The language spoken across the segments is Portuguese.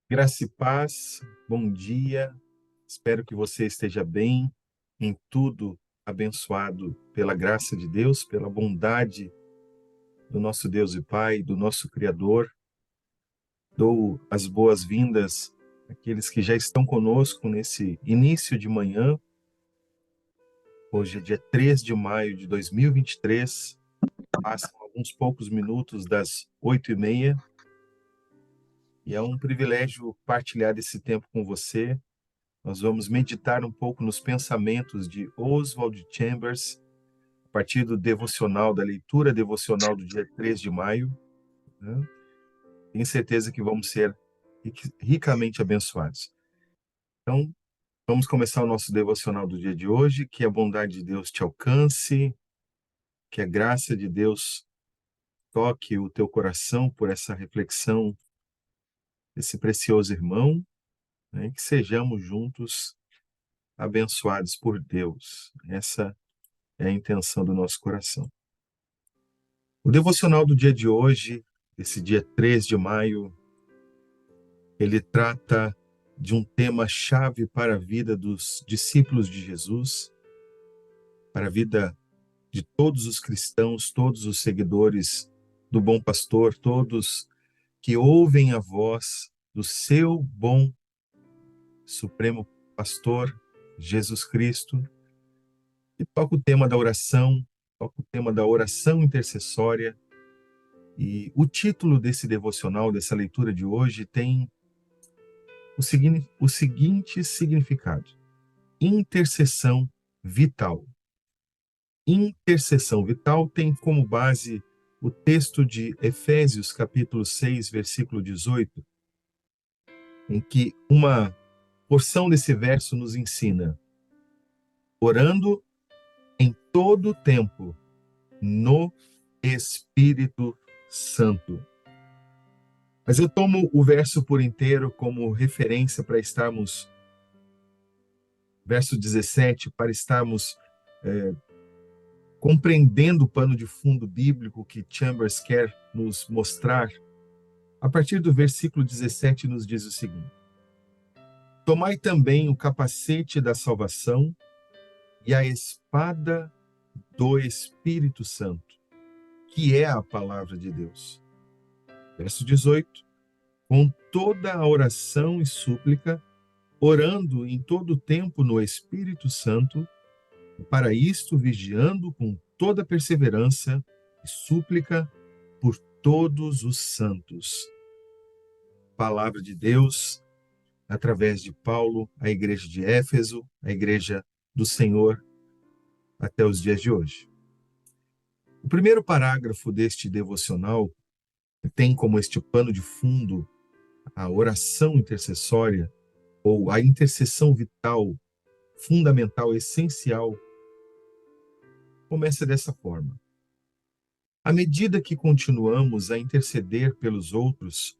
Graça e paz, bom dia. Espero que você esteja bem, em tudo abençoado pela graça de Deus, pela bondade do nosso Deus e Pai, do nosso Criador. Dou as boas-vindas àqueles que já estão conosco nesse início de manhã. Hoje é dia 3 de maio de 2023, passam alguns poucos minutos das 8h30, e é um privilégio partilhar esse tempo com você. Nós vamos meditar um pouco nos pensamentos de Oswald Chambers, a partir do devocional, da leitura devocional do dia 3 de maio, né? Tenho certeza que vamos ser ricamente abençoados. Então, vamos começar o nosso devocional do dia de hoje. Que a bondade de Deus te alcance, que a graça de Deus toque o teu coração por essa reflexão desse precioso irmão, né? Que sejamos juntos abençoados por Deus. Essa é a intenção do nosso coração. O devocional do dia de hoje, esse dia 3 de maio, ele trata de um tema chave para a vida dos discípulos de Jesus, para a vida de todos os cristãos, todos os seguidores do bom pastor, todos que ouvem a voz do seu bom supremo pastor, Jesus Cristo, e toca o tema da oração, toca o tema da oração intercessória. E o título desse devocional, dessa leitura de hoje, tem o seguinte significado: intercessão vital. Intercessão vital tem como base o texto de Efésios, capítulo 6, versículo 18, em que uma porção desse verso nos ensina: orando em todo o tempo no Espírito Santo. Mas eu tomo o verso por inteiro como referência para estarmos, verso 17, para estarmos compreendendo o pano de fundo bíblico que Chambers quer nos mostrar. A partir do versículo 17 nos diz o seguinte: tomai também o capacete da salvação e a espada do Espírito Santo, que é a palavra de Deus. Verso 18: com toda a oração e súplica, orando em todo o tempo no Espírito Santo, e para isto vigiando com toda perseverança e súplica por todos os santos. Palavra de Deus, através de Paulo, a igreja de Éfeso, a igreja do Senhor, até os dias de hoje. O primeiro parágrafo deste devocional tem como este pano de fundo a oração intercessória, ou a intercessão vital, fundamental, essencial. Começa dessa forma: à medida que continuamos a interceder pelos outros,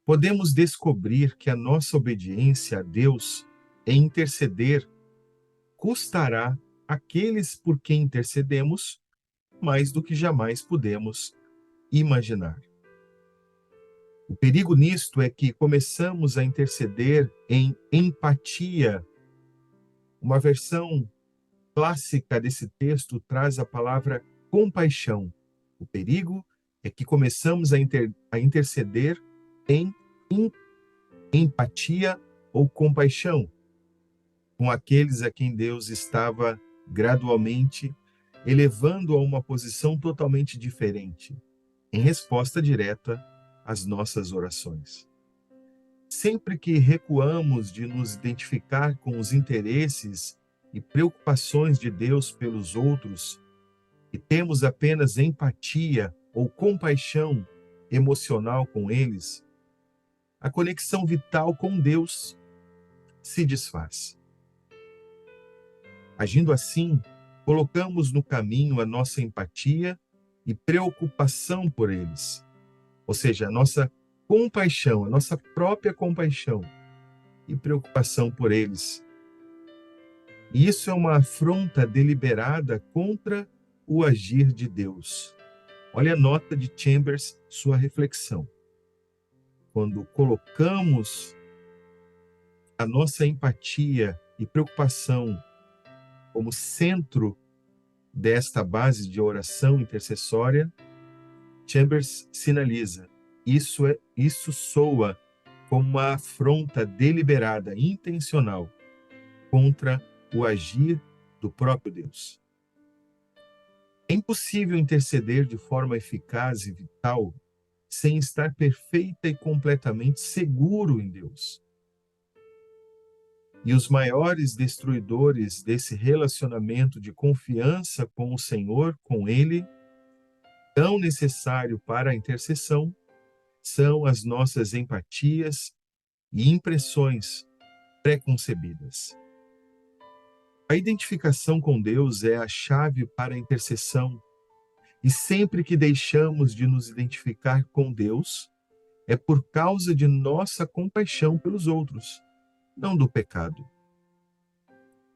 podemos descobrir que a nossa obediência a Deus em interceder custará àqueles por quem intercedemos mais do que jamais pudemos imaginar. O perigo nisto é que começamos a interceder em empatia. Uma versão clássica desse texto traz a palavra compaixão. O perigo é que começamos a interceder em empatia ou compaixão com aqueles a quem Deus estava gradualmente elevando a uma posição totalmente diferente, em resposta direta às nossas orações. Sempre que recuamos de nos identificar com os interesses e preocupações de Deus pelos outros, e temos apenas empatia ou compaixão emocional com eles, a conexão vital com Deus se desfaz. Agindo assim, colocamos no caminho a nossa empatia e preocupação por eles, ou seja, a nossa compaixão, a nossa própria compaixão e preocupação por eles. E isso é uma afronta deliberada contra o agir de Deus. Olha a nota de Chambers, sua reflexão. quando colocamos a nossa empatia e preocupação como centro desta base de oração intercessória, Chambers sinaliza: isso soa como uma afronta deliberada, intencional, contra o agir do próprio Deus. É impossível interceder de forma eficaz e vital sem estar perfeita e completamente seguro em Deus. E os maiores destruidores desse relacionamento de confiança com o Senhor, com Ele, tão necessário para a intercessão, são as nossas empatias e impressões preconcebidas. A identificação com Deus é a chave para a intercessão, e sempre que deixamos de nos identificar com Deus, é por causa de nossa compaixão pelos outros, não do pecado.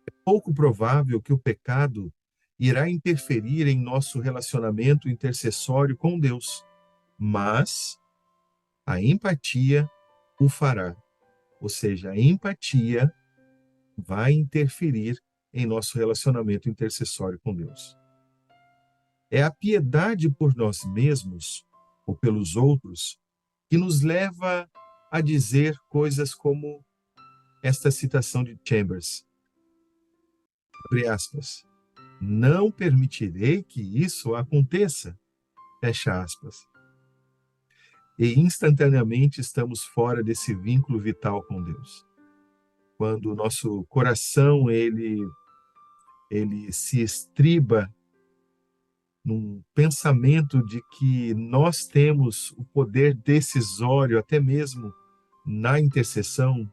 É pouco provável que o pecado irá interferir em nosso relacionamento intercessório com Deus, mas a empatia o fará. Ou seja, a empatia vai interferir em nosso relacionamento intercessório com Deus. É a piedade por nós mesmos ou pelos outros que nos leva a dizer coisas como esta citação de Chambers, abre aspas, não permitirei que isso aconteça, fecha aspas. E instantaneamente estamos fora desse vínculo vital com Deus. Quando o nosso coração ele se estriba num pensamento de que nós temos o poder decisório, até mesmo na intercessão,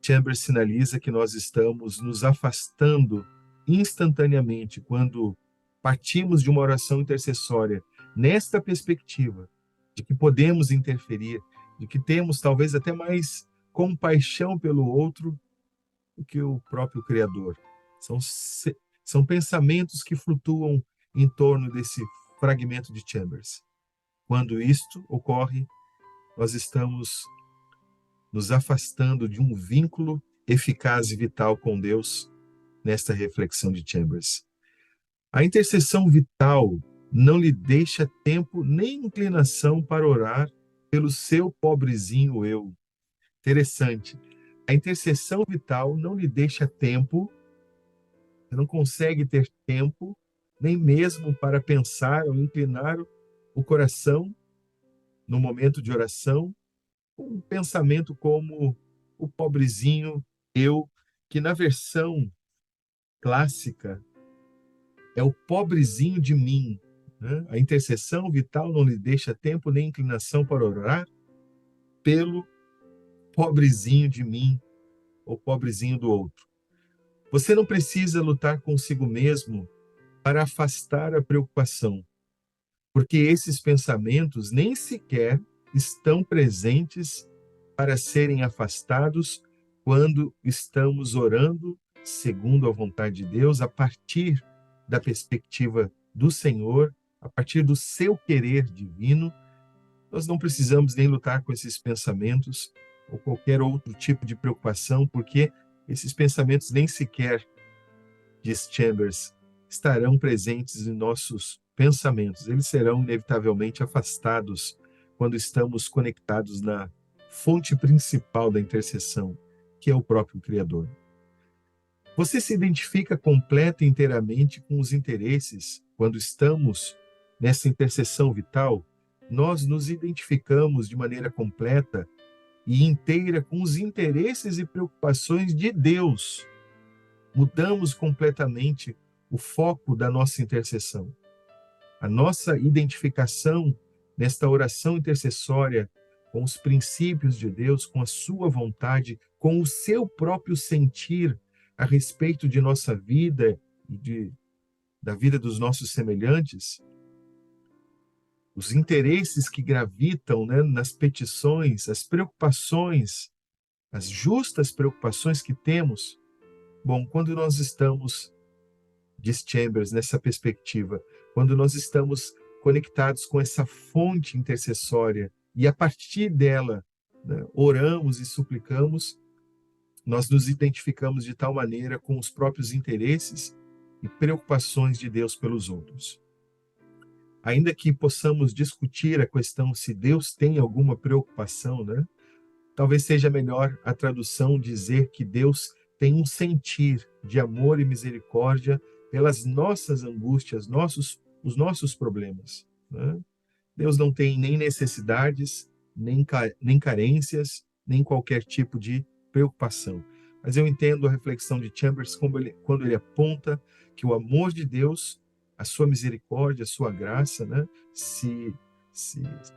Chambers sinaliza que nós estamos nos afastando instantaneamente quando partimos de uma oração intercessória nesta perspectiva de que podemos interferir, de que temos talvez até mais compaixão pelo outro do que o próprio Criador. São pensamentos que flutuam em torno desse fragmento de Chambers. Quando isto ocorre, nós estamos nos afastando de um vínculo eficaz e vital com Deus nesta reflexão de Chambers. A intercessão vital não lhe deixa tempo nem inclinação para orar pelo seu pobrezinho eu. Interessante. A intercessão vital não lhe deixa tempo, não consegue ter tempo, nem mesmo para pensar ou inclinar o coração no momento de oração, um pensamento como o pobrezinho eu, que na versão clássica é o pobrezinho de mim. Né? A intercessão vital não lhe deixa tempo nem inclinação para orar pelo pobrezinho de mim ou pobrezinho do outro. Você não precisa lutar consigo mesmo para afastar a preocupação, porque esses pensamentos nem sequer estão presentes para serem afastados quando estamos orando segundo a vontade de Deus, a partir da perspectiva do Senhor, a partir do seu querer divino. Nós não precisamos nem lutar com esses pensamentos ou qualquer outro tipo de preocupação, porque esses pensamentos nem sequer, diz Chambers, estarão presentes em nossos pensamentos. Eles serão inevitavelmente afastados quando estamos conectados na fonte principal da intercessão, que é o próprio Criador. Você se identifica completa e inteiramente com os interesses quando estamos nessa intercessão vital? Nós nos identificamos de maneira completa e inteira com os interesses e preocupações de Deus. Mudamos completamente o foco da nossa intercessão. A nossa identificação nesta oração intercessória com os princípios de Deus, com a sua vontade, com o seu próprio sentir a respeito de nossa vida e da vida dos nossos semelhantes, os interesses que gravitam, né, nas petições, as preocupações, as justas preocupações que temos. Bom, quando nós estamos, diz Chambers, nessa perspectiva, quando nós estamos conectados com essa fonte intercessória e a partir dela, né, oramos e suplicamos, nós nos identificamos de tal maneira com os próprios interesses e preocupações de Deus pelos outros. Ainda que possamos discutir a questão se Deus tem alguma preocupação, né? Talvez seja melhor a tradução dizer que Deus tem um sentir de amor e misericórdia pelas nossas angústias, os nossos problemas, né? Deus não tem nem necessidades, nem carências, nem qualquer tipo de preocupação. Mas eu entendo a reflexão de Chambers quando ele aponta que o amor de Deus, a sua misericórdia, a sua graça, né, se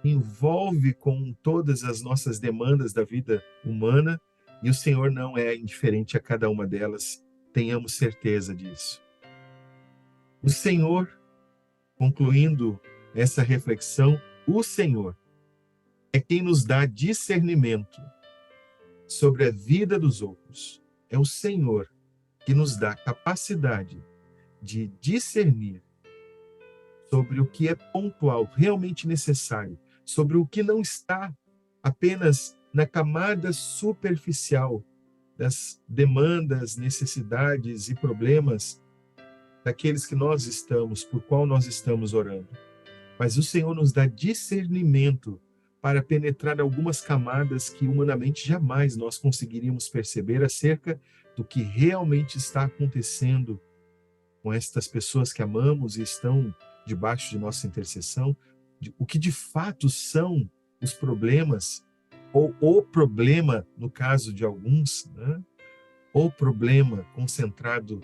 envolve com todas as nossas demandas da vida humana e o Senhor não é indiferente a cada uma delas. Tenhamos certeza disso. O Senhor, concluindo essa reflexão, o Senhor é quem nos dá discernimento sobre a vida dos outros. É o Senhor que nos dá capacidade de discernir sobre o que é pontual, realmente necessário, sobre o que não está apenas na camada superficial das demandas, necessidades e problemas daqueles que nós estamos, por qual nós estamos orando. Mas o Senhor nos dá discernimento para penetrar algumas camadas que humanamente jamais nós conseguiríamos perceber acerca do que realmente está acontecendo com estas pessoas que amamos e estão debaixo de nossa intercessão, o que de fato são os problemas, ou o problema, no caso de alguns, né? O problema concentrado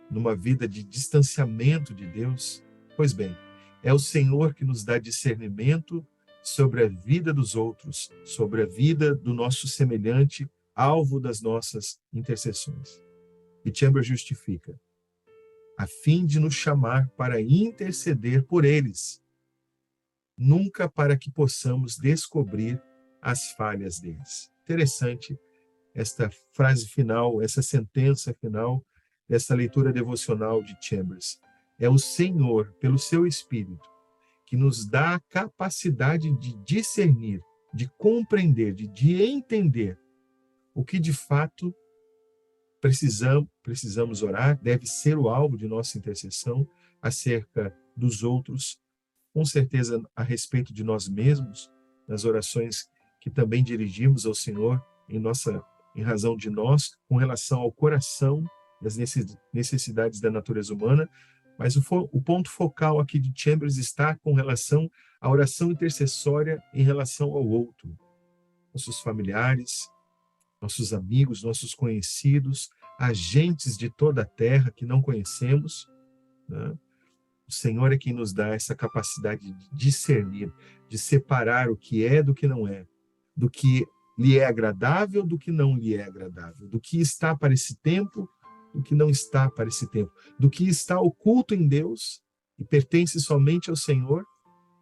numa vida de distanciamento de Deus. Pois bem, é o Senhor que nos dá discernimento sobre a vida dos outros, sobre a vida do nosso semelhante, alvo das nossas intercessões. E Chambers justifica, a fim de nos chamar para interceder por eles, nunca para que possamos descobrir as falhas deles. Interessante esta frase final, essa sentença final dessa leitura devocional de Chambers. É o Senhor, pelo seu Espírito, que nos dá a capacidade de discernir, de compreender, de entender o que de fato precisamos orar, deve ser o alvo de nossa intercessão acerca dos outros, com certeza a respeito de nós mesmos, nas orações que também dirigimos ao Senhor em razão de nós, com relação ao coração, das necessidades da natureza humana, mas o ponto focal aqui de Chambers está com relação à oração intercessória em relação ao outro, nossos familiares, nossos amigos, nossos conhecidos, agentes de toda a terra que não conhecemos, né? O Senhor é quem nos dá essa capacidade de discernir, de separar o que é do que não é, do que lhe é agradável do que não lhe é agradável, do que está para esse tempo, do que não está para esse tempo, do que está oculto em Deus e pertence somente ao Senhor,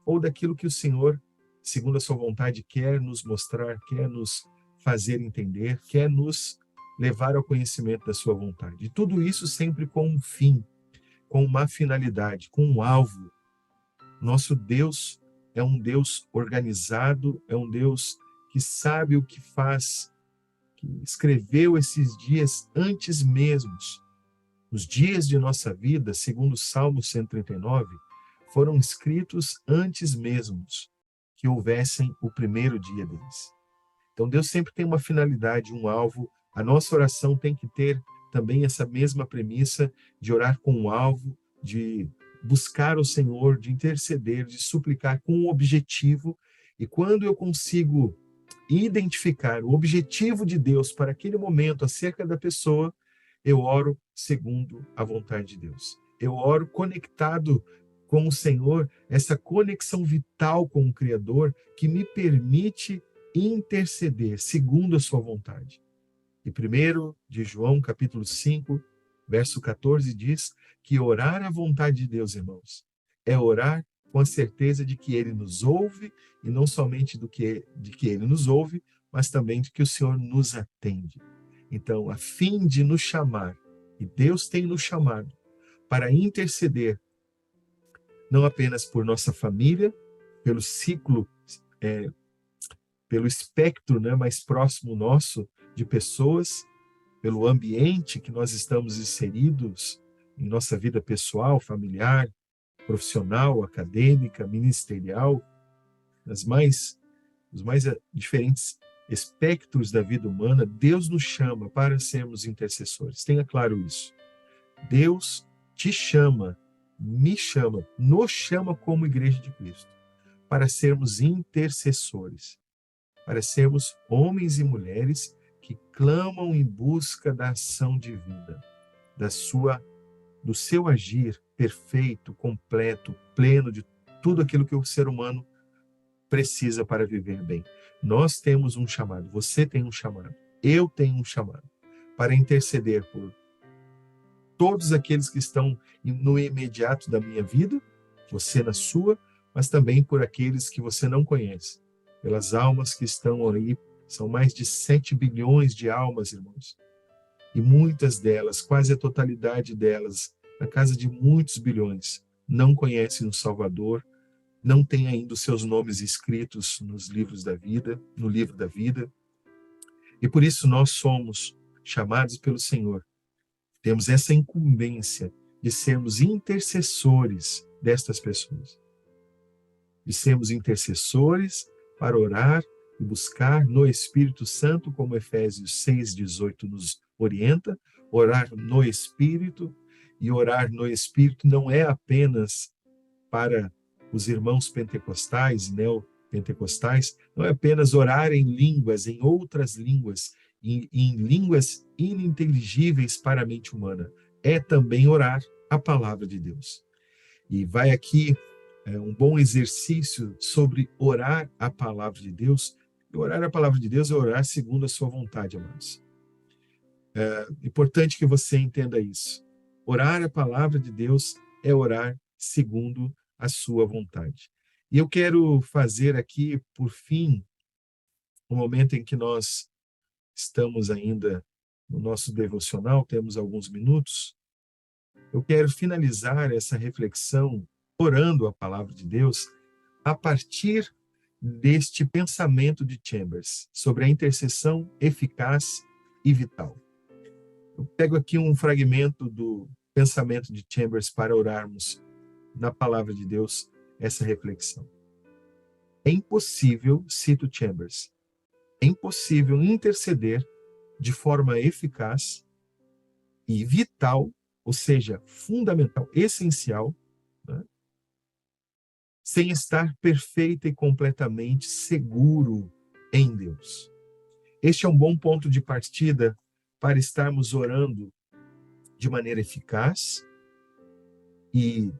ou daquilo que o Senhor, segundo a sua vontade, quer nos mostrar, quer nos fazer entender, quer nos levar ao conhecimento da sua vontade. E tudo isso sempre com um fim, com uma finalidade, com um alvo. Nosso Deus é um Deus organizado, é um Deus que sabe o que faz, que escreveu esses dias antes mesmos. Os dias de nossa vida, segundo o Salmo 139, foram escritos antes mesmos que houvessem o primeiro dia deles. Então Deus sempre tem uma finalidade, um alvo. A nossa oração tem que ter também essa mesma premissa de orar com um alvo, de buscar o Senhor, de interceder, de suplicar com um objetivo. E quando eu consigo identificar o objetivo de Deus para aquele momento acerca da pessoa, eu oro segundo a vontade de Deus. Eu oro conectado com o Senhor, essa conexão vital com o Criador que me permite interceder segundo a sua vontade. E 1 de João, capítulo 5, verso 14, diz que orar à vontade de Deus, irmãos, é orar com a certeza de que Ele nos ouve, e não somente de que Ele nos ouve, mas também de que o Senhor nos atende. Então, a fim de nos chamar, e Deus tem nos chamado, para interceder, não apenas por nossa família, pelo ciclo pelo espectro, né, mais próximo nosso de pessoas, pelo ambiente que nós estamos inseridos em nossa vida pessoal, familiar, profissional, acadêmica, ministerial, os mais diferentes espectros da vida humana. Deus nos chama para sermos intercessores. Tenha claro isso. Deus te chama, me chama, nos chama como Igreja de Cristo, para sermos intercessores, para sermos homens e mulheres que clamam em busca da ação divina, do seu agir perfeito, completo, pleno de tudo aquilo que o ser humano precisa para viver bem. Nós temos um chamado, você tem um chamado, eu tenho um chamado para interceder por todos aqueles que estão no imediato da minha vida, você na sua, mas também por aqueles que você não conhece, pelas almas que estão ali. São mais de 7 bilhões de almas, irmãos. E muitas delas, quase a totalidade delas, na casa de muitos bilhões, não conhecem o Salvador, não têm ainda os seus nomes escritos nos livros da vida, no livro da vida. E por isso nós somos chamados pelo Senhor. Temos essa incumbência de sermos intercessores destas pessoas. De sermos intercessores para orar e buscar no Espírito Santo, como Efésios 6,18 nos orienta, orar no Espírito. E orar no Espírito não é apenas para os irmãos pentecostais, neopentecostais, não é apenas orar em línguas, em outras línguas, em línguas ininteligíveis para a mente humana. É também orar a palavra de Deus. E vai aqui um bom exercício sobre orar a palavra de Deus. E orar a palavra de Deus é orar segundo a sua vontade, amados. É importante que você entenda isso. Orar a palavra de Deus é orar segundo a sua vontade. E eu quero fazer aqui, por fim, no momento em que nós estamos ainda no nosso devocional, temos alguns minutos, eu quero finalizar essa reflexão orando a palavra de Deus a partir deste pensamento de Chambers sobre a intercessão eficaz e vital. Eu pego aqui um fragmento do pensamento de Chambers para orarmos na palavra de Deus essa reflexão. É impossível, cito Chambers, é impossível interceder de forma eficaz e vital, ou seja, fundamental, essencial, né, sem estar perfeita e completamente seguro em Deus. Este é um bom ponto de partida para estarmos orando de maneira eficaz e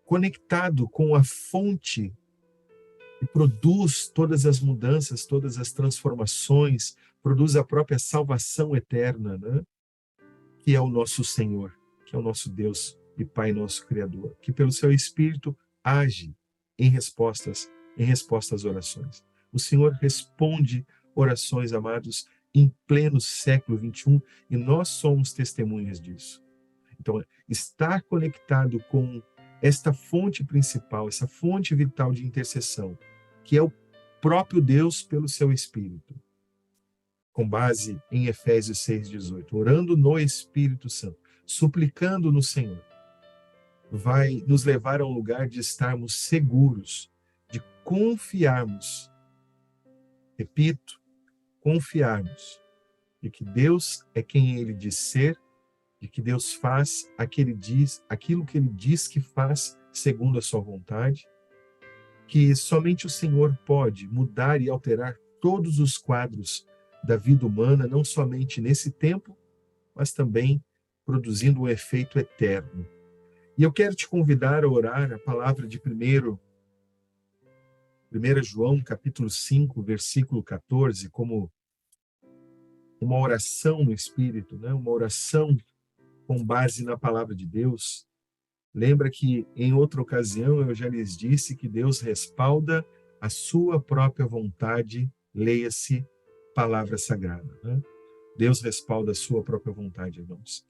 conectado com a fonte que produz todas as mudanças, todas as transformações, produz a própria salvação eterna, né? Que é o nosso Senhor, que é o nosso Deus e Pai, nosso Criador, que pelo seu Espírito age em resposta às orações. O Senhor responde orações, amados, em pleno século XXI, e nós somos testemunhas disso. Então, estar conectado com esta fonte principal, essa fonte vital de intercessão, que é o próprio Deus pelo seu Espírito, com base em Efésios 6,18, orando no Espírito Santo, suplicando no Senhor, vai nos levar a um lugar de estarmos seguros, de confiarmos, repito, confiarmos de que Deus é quem Ele diz ser, de que Deus faz aquilo que Ele diz que faz segundo a sua vontade, que somente o Senhor pode mudar e alterar todos os quadros da vida humana, não somente nesse tempo, mas também produzindo um efeito eterno. E eu quero te convidar a orar a palavra de 1 João, capítulo 5, versículo 14, como uma oração no Espírito, né? Uma oração com base na palavra de Deus. Lembra que em outra ocasião eu já lhes disse que Deus respalda a sua própria vontade, leia-se palavra sagrada, né? Deus respalda a sua própria vontade, irmãos.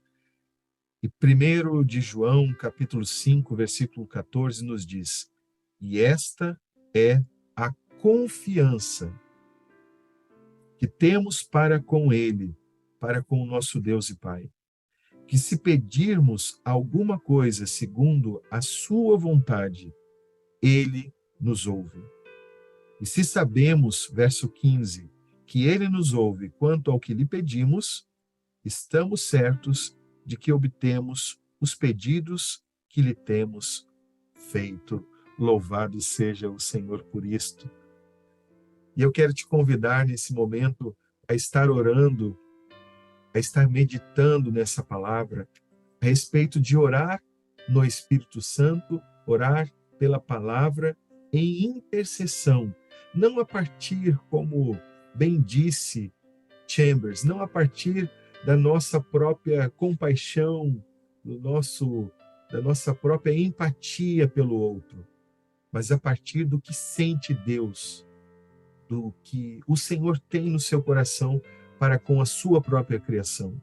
E 1 de João, capítulo 5, versículo 14, nos diz: e esta é a confiança que temos para com Ele, para com o nosso Deus e Pai. Que se pedirmos alguma coisa segundo a sua vontade, Ele nos ouve. E se sabemos, verso 15, que Ele nos ouve quanto ao que lhe pedimos, estamos certos de que obtemos os pedidos que lhe temos feito. Louvado seja o Senhor por isto. E eu quero te convidar nesse momento a estar orando, a estar meditando nessa palavra, a respeito de orar no Espírito Santo, orar pela palavra em intercessão, não a partir, como bem disse Chambers, não a partir da nossa própria compaixão, da nossa própria empatia pelo outro, mas a partir do que sente Deus, do que o Senhor tem no seu coração para com a sua própria criação,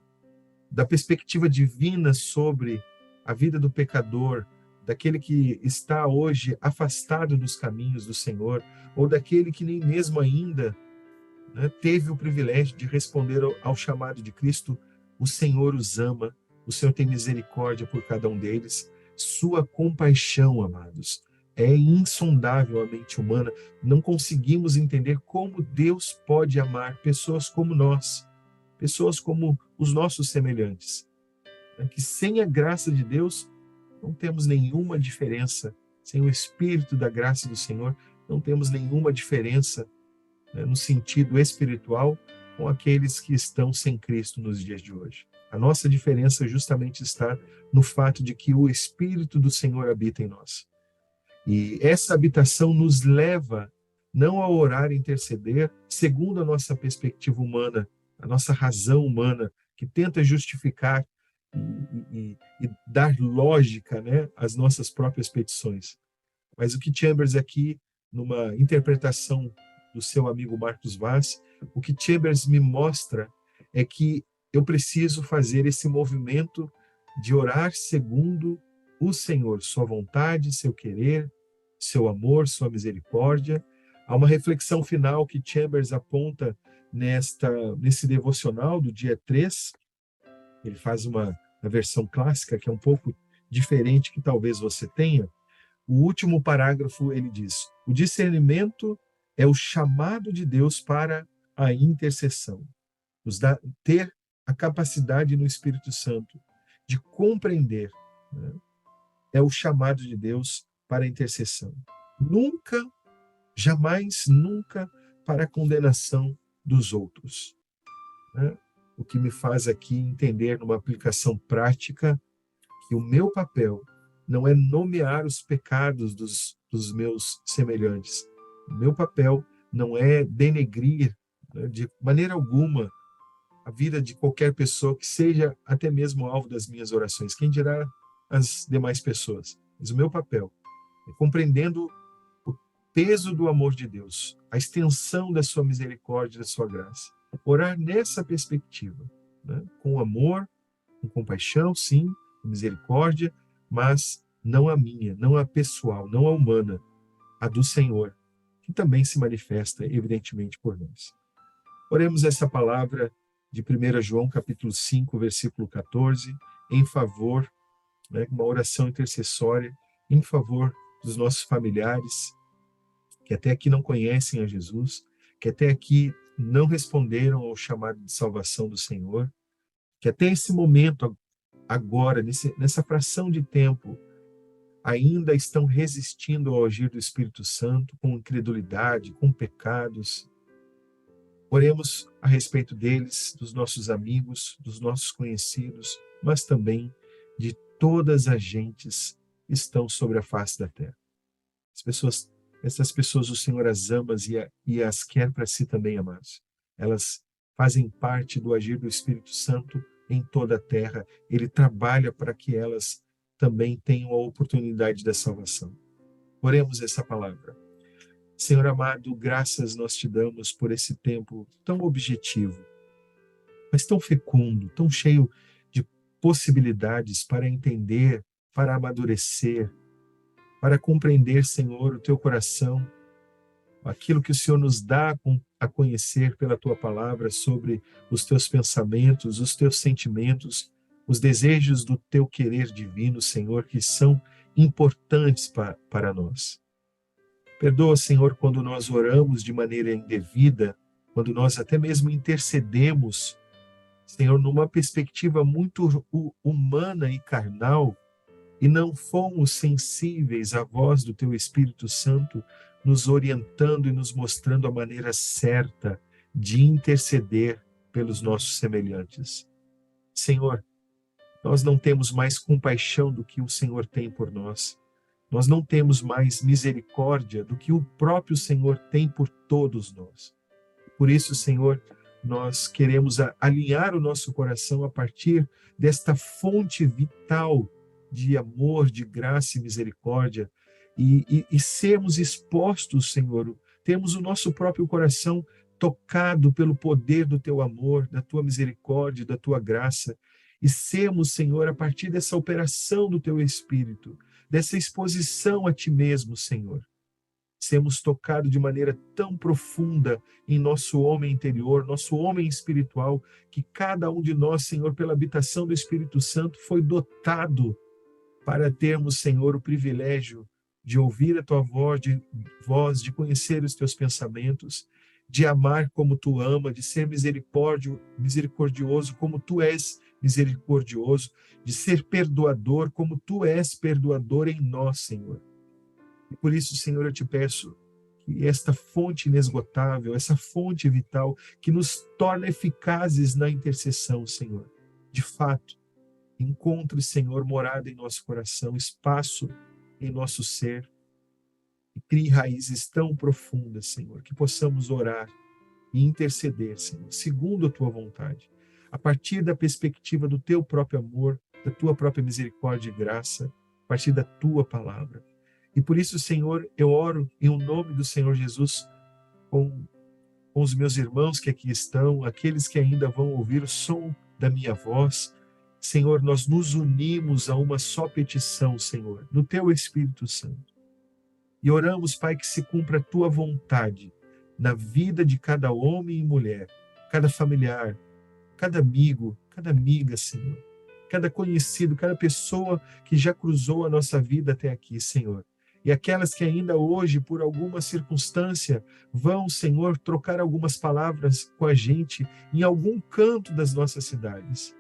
da perspectiva divina sobre a vida do pecador, daquele que está hoje afastado dos caminhos do Senhor, ou daquele que nem mesmo ainda, né, teve o privilégio de responder ao chamado de Cristo. O Senhor os ama, o Senhor tem misericórdia por cada um deles. Sua compaixão, amados, é insondável à mente humana. Não conseguimos entender como Deus pode amar pessoas como nós, pessoas como os nossos semelhantes, né? Que sem a graça de Deus não temos nenhuma diferença, sem o Espírito da graça do Senhor não temos nenhuma diferença, né, no sentido espiritual com aqueles que estão sem Cristo nos dias de hoje. A nossa diferença justamente está no fato de que o Espírito do Senhor habita em nós. E essa habitação nos leva não a orar e interceder segundo a nossa perspectiva humana, a nossa razão humana, que tenta justificar e dar lógica, né, às nossas próprias petições. Mas o que Chambers aqui, numa interpretação do seu amigo Marcos Vaz, o que Chambers me mostra é que eu preciso fazer esse movimento de orar segundo o Senhor, sua vontade, seu querer, seu amor, sua misericórdia. Há uma reflexão final que Chambers aponta nesse devocional do dia 3. Ele faz uma versão clássica, que é um pouco diferente que talvez você tenha. O último parágrafo, ele diz: o discernimento é o chamado de Deus para a intercessão. Nos dá ter a capacidade no Espírito Santo de compreender, né? É o chamado de Deus para a intercessão. Nunca, jamais, nunca para a condenação dos outros, né? O que me faz aqui entender, numa aplicação prática, que o meu papel não é nomear os pecados dos meus semelhantes. O meu papel não é denegrir, né, de maneira alguma, a vida de qualquer pessoa que seja até mesmo alvo das minhas orações. Quem dirá as demais pessoas? Mas o meu papel é, compreendendo o peso do amor de Deus, a extensão da sua misericórdia, da sua graça, orar nessa perspectiva, né, com amor, com compaixão, sim, com misericórdia, mas não a minha, não a pessoal, não a humana, a do Senhor, que também se manifesta evidentemente por nós. Oremos essa palavra de 1 João capítulo 5, versículo 14, em favor, né, uma oração intercessória em favor dos nossos familiares, que até aqui não conhecem a Jesus, que até aqui não responderam ao chamado de salvação do Senhor, que até esse momento, agora, nessa fração de tempo, ainda estão resistindo ao agir do Espírito Santo com incredulidade, com pecados. Oremos a respeito deles, dos nossos amigos, dos nossos conhecidos, mas também de todas as gentes que estão sobre a face da terra. Essas pessoas o Senhor as ama e as quer para si também, amados. Elas fazem parte do agir do Espírito Santo em toda a terra. Ele trabalha para que elas também tenham a oportunidade da salvação. Oremos essa palavra. Senhor amado, graças nós te damos por esse tempo tão objetivo, mas tão fecundo, tão cheio de possibilidades para entender, para amadurecer, para compreender, Senhor, o teu coração. aquilo que o Senhor nos dá a conhecer pela tua palavra sobre os teus pensamentos, os teus sentimentos, os desejos do teu querer divino, Senhor, que são importantes para nós. Perdoa, Senhor, quando nós oramos de maneira indevida, quando nós até mesmo intercedemos, Senhor, numa perspectiva muito humana e carnal, e não fomos sensíveis à voz do Teu Espírito Santo, nos orientando e nos mostrando a maneira certa de interceder pelos nossos semelhantes. Senhor, nós não temos mais compaixão do que o Senhor tem por nós. Nós não temos mais misericórdia do que o próprio Senhor tem por todos nós. Por isso, Senhor, nós queremos alinhar o nosso coração a partir desta fonte vital de amor, de graça e misericórdia, e sermos expostos, Senhor, temos o nosso próprio coração tocado pelo poder do Teu amor, da Tua misericórdia, da Tua graça, e sermos, Senhor, a partir dessa operação do Teu Espírito, dessa exposição a Ti mesmo, Senhor, sermos tocados de maneira tão profunda em nosso homem interior, nosso homem espiritual, que cada um de nós, Senhor, pela habitação do Espírito Santo, foi dotado para termos, Senhor, o privilégio de ouvir a Tua voz, de conhecer os Teus pensamentos, de amar como Tu ama, de ser misericordioso como Tu és misericordioso, de ser perdoador como Tu és perdoador em nós, Senhor. E por isso, Senhor, eu te peço que esta fonte inesgotável, essa fonte vital, que nos torna eficazes na intercessão, Senhor, de fato, encontre, Senhor, morada em nosso coração, espaço em nosso ser, e crie raízes tão profundas, Senhor, que possamos orar e interceder, Senhor, segundo a Tua vontade, a partir da perspectiva do Teu próprio amor, da Tua própria misericórdia e graça, a partir da Tua palavra. E por isso, Senhor, eu oro em nome do Senhor Jesus com os meus irmãos que aqui estão, aqueles que ainda vão ouvir o som da minha voz. Senhor, nós nos unimos a uma só petição, Senhor, no Teu Espírito Santo. E oramos, Pai, que se cumpra a Tua vontade na vida de cada homem e mulher, cada familiar, cada amigo, cada amiga, Senhor, cada conhecido, cada pessoa que já cruzou a nossa vida até aqui, Senhor. E aquelas que ainda hoje, por alguma circunstância, vão, Senhor, trocar algumas palavras com a gente em algum canto das nossas cidades.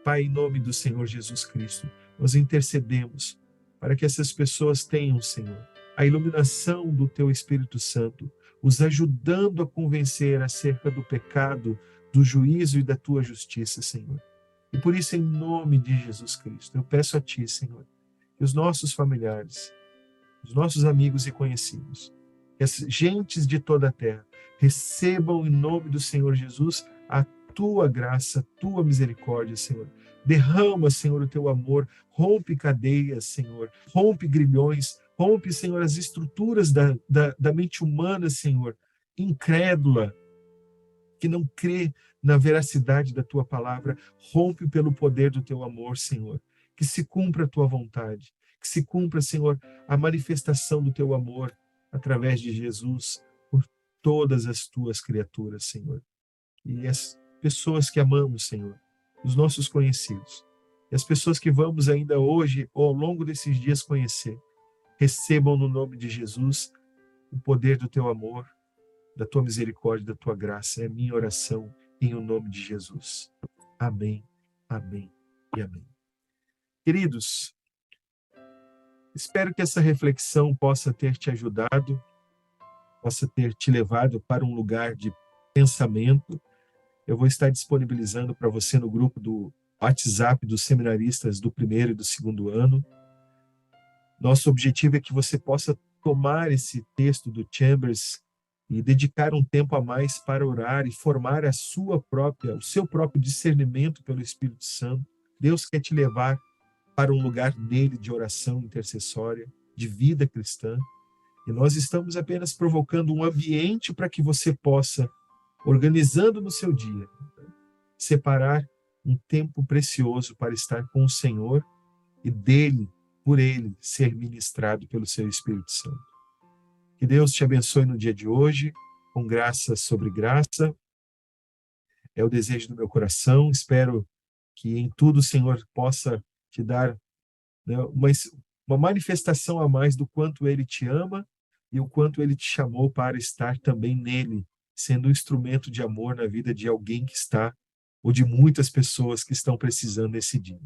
Pai, em nome do Senhor Jesus Cristo, nós intercedemos para que essas pessoas tenham, Senhor, a iluminação do Teu Espírito Santo, os ajudando a convencer acerca do pecado, do juízo e da Tua justiça, Senhor. E por isso, em nome de Jesus Cristo, eu peço a Ti, Senhor, que os nossos familiares, os nossos amigos e conhecidos, que as gentes de toda a terra recebam em nome do Senhor Jesus a Tua graça, a Tua misericórdia, Senhor. Derrama, Senhor, o Teu amor, rompe cadeias, Senhor, rompe grilhões, rompe, Senhor, as estruturas da mente humana, Senhor, incrédula, que não crê na veracidade da Tua palavra, rompe pelo poder do Teu amor, Senhor. Que se cumpra a Tua vontade, que se cumpra, Senhor, a manifestação do Teu amor através de Jesus por todas as Tuas criaturas, Senhor. E as pessoas que amamos, Senhor, os nossos conhecidos, e as pessoas que vamos ainda hoje ou ao longo desses dias conhecer, recebam no nome de Jesus o poder do Teu amor, da Tua misericórdia, da Tua graça. É minha oração em o nome de Jesus. Amém, amém e amém. Queridos, espero que essa reflexão possa ter te ajudado, possa ter te levado para um lugar de pensamento. Eu vou estar disponibilizando para você no grupo do WhatsApp dos seminaristas do primeiro e do segundo ano. Nosso objetivo é que você possa tomar esse texto do Chambers e dedicar um tempo a mais para orar e formar o seu próprio discernimento pelo Espírito Santo. Deus quer te levar para um lugar nele de oração intercessória, de vida cristã. E nós estamos apenas provocando um ambiente para que você possa, organizando no seu dia, separar um tempo precioso para estar com o Senhor e por Ele, ser ministrado pelo seu Espírito Santo. Que Deus te abençoe no dia de hoje, com graça sobre graça. É o desejo do meu coração. Espero que em tudo o Senhor possa te dar, né, uma manifestação a mais do quanto Ele te ama e o quanto Ele te chamou para estar também nele, sendo um instrumento de amor na vida de alguém que está, ou de muitas pessoas que estão precisando nesse dia.